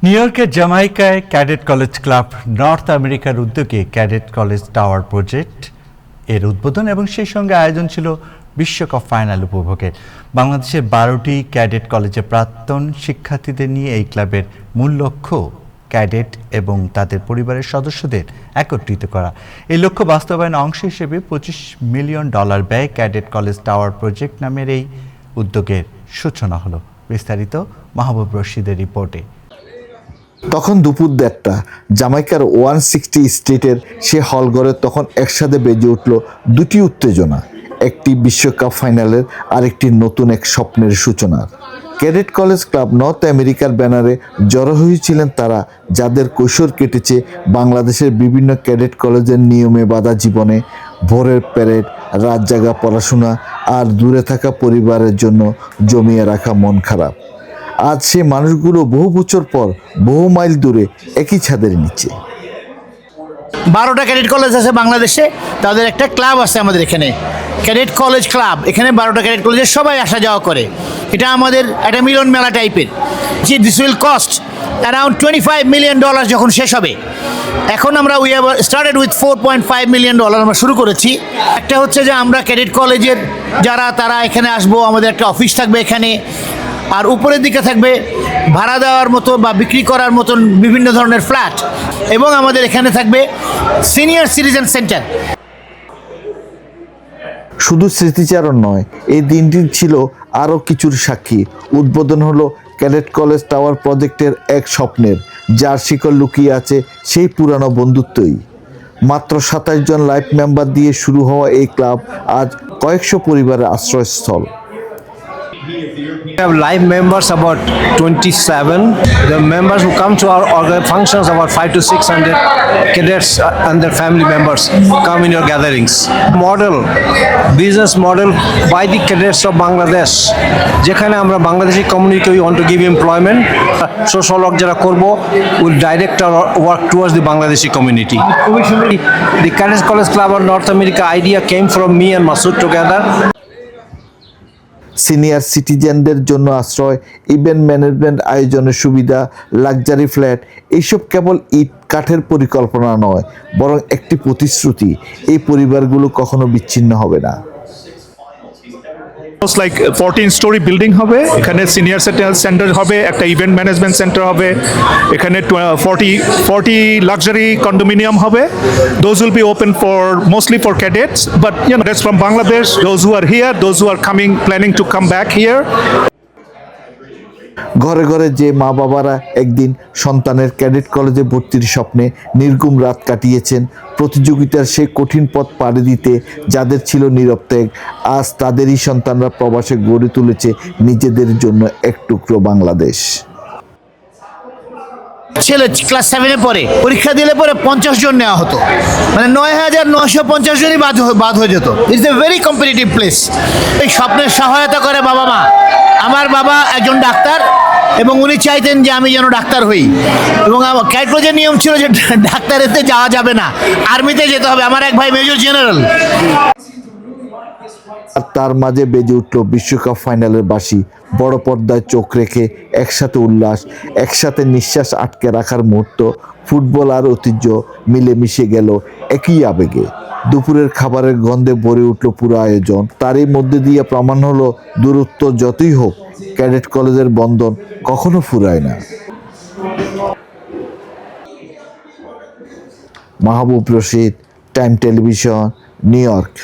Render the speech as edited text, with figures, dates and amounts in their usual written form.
New ইয়র্কের জামাইকায় cadet college club north আমেরিকার উদ্যোগে ক্যাডেট কলেজ টাওয়ার প্রজেক্ট এর উদ্বোধন এবং সেই সঙ্গে আয়োজন ছিল বিশ্বকাপ ফাইনাল উপভোগের। বাংলাদেশের 12টি ক্যাডেট কলেজের প্রাক্তন শিক্ষার্থীদের নিয়ে এই ক্লাবের মূল লক্ষ্য ক্যাডেট এবং তাদের পরিবারের সদস্যদের একত্রিত করা। এই লক্ষ্য বাস্তবায়নের অংশ হিসেবে $25 মিলিয়ন ব্যয়ে ক্যাডেট কলেজ টাওয়ার প্রজেক্ট নামের এই উদ্যোগের সূচনা হলো। বিস্তারিত মাহবুব রশিদের রিপোর্টে। তখন দুপুর 1:30 জামাইকার 160 স্ট্রিটের সে হলঘরে তখন একসাথে বেজে উঠল দুটি উত্তেজনা, একটি বিশ্বকাপ ফাইনালের, আরেকটি নতুন এক স্বপ্নের সূচনা। ক্যাডেট কলেজ ক্লাব নর্থ আমেরিকার ব্যানারে জড়ো হয়েছিলেন তারা, যাদের কৈশোর কেটেছে বাংলাদেশের বিভিন্ন ক্যাডেট কলেজের নিয়মে বাঁধা জীবনে। ভোরের প্যারেড, রাত জাগা পড়াশোনা আর দূরে থাকা পরিবারের জন্য জমিয়ে রাখা মন খারাপ। আজ সে মানুষগুলো বহু বছর পর বহু মাইল দূরে একই ছাদের নিচে। 12টা ক্যাডেট কলেজ আছে বাংলাদেশে, তাদের একটা ক্লাব আছে আমাদের এখানে, ক্যাডেট কলেজ ক্লাব। এখানে 12টা ক্যাডেট কলেজের সবাই আসা যাওয়া করে। এটা আমাদের একটা মিলন মেলা টাইপের। This will cost around $25 million যখন শেষ হবে। এখন আমরা we have started with $4.5 million আমরা শুরু করেছি। একটা হচ্ছে যে আমরা ক্যাডেট কলেজের তারা এখানে আসবো, আমাদের একটা অফিস থাকবে এখানে, আর উপরের দিকে থাকবে ভাড়া দেওয়ার মতো বা বিক্রি করার মতন বিভিন্ন ধরনের ফ্ল্যাট, এবং আমাদের এখানে থাকবে সিনিয়র সিটিজেন সেন্টার। শুধু স্মৃতিচারণ নয়, এই দিনটি ছিল আরও কিছুর সাক্ষী। উদ্বোধন হলো ক্যাডেট কলেজ টাওয়ার প্রজেক্টের এক স্বপ্নের, যার শিকড় লুকিয়ে আছে সেই পুরানো বন্ধুত্বই। মাত্র 27 জন লাইফ মেম্বার দিয়ে শুরু হওয়া এই ক্লাব আজ কয়েকশো পরিবারের আশ্রয়স্থল। We have live members about 27. The members who come to our functions about 500 to 600 cadets and their family members come in your gatherings. Business model by the cadets of Bangladesh. যেখানে আমরা Bangladeshi community we want to give employment. Social work যারা করব will direct our work towards the Bangladeshi community. The Cadets College Club of North America idea came from me and Masood together. Senior সিটিজেনদের জন্য আশ্রয়, event management আয়োজনের সুবিধা, luxury flat, এইসব কেবল ইট কাঠের পরিকল্পনা নয়, বরং একটি প্রতিশ্রুতি এই পরিবারগুলো কখনো বিচ্ছিন্ন হবে না। লাইক 14-story বিল্ডিং হবে, এখানে সিনিয়র সিটিজেন সেন্টার হবে, একটা ইভেন্ট ম্যানেজমেন্ট সেন্টার হবে, এখানে 40 লাক্সারি কন্ডোমিনিয়াম হবে। Those will be open for mostly for cadets, but that's from Bangladesh, those who are here, those who are planning to come back here. ঘরে ঘরে যে মা বাবারা একদিন সন্তানের ক্যাডেট কলেজে ভর্তির স্বপ্নে নির্ঘুম রাত কাটিয়েছেন, প্রতিযোগিতার সেই কঠিন পথ পাড়ি দিতে যাদের ছিল নীরব ত্যাগ, আজ তাদেরই সন্তানরা প্রবাসে গড়ে তুলেছে নিজেদের জন্য এক টুকরো বাংলাদেশ। ছেলে ক্লাস 7-এ পড়ে, পরীক্ষা দিলে পরে 50 জন নেওয়া হতো, মানে 9,950 জনই বাদ হয়ে যেত। It's a very competitive place. এই স্বপ্নের সহায়তা করে বাবা মা। আমার বাবা একজন ডাক্তার এবং উনি চাইতেন যে আমি যেন ডাক্তার হই, এবং ক্যাডেট কলেজের নিয়ম ছিল যে ডাক্তারেতে যাওয়া যাবে না, আর্মিতে যেতে হবে। আমার এক ভাই মেজর জেনারেল। আর তার মাঝে বেজে উঠল বিশ্বকাপ ফাইনালের বাঁশি। বড় পর্দায় চোখ রেখে একসাথে উল্লাস, একসাথে নিঃশ্বাস আটকে রাখার মুহূর্ত, ফুটবল আর ঐতিহ্য মিলেমিশে গেল একই আবেগে। দুপুরের খাবারের গন্ধে ভরে উঠল পুরো আয়োজন। তারই মধ্যে দিয়ে প্রমাণ হলো দূরত্ব যতই হোক, ক্যাডেট কলেজের বন্ধন কখনো ফুরায় না। Mahbub Rashid, Time Television, New York.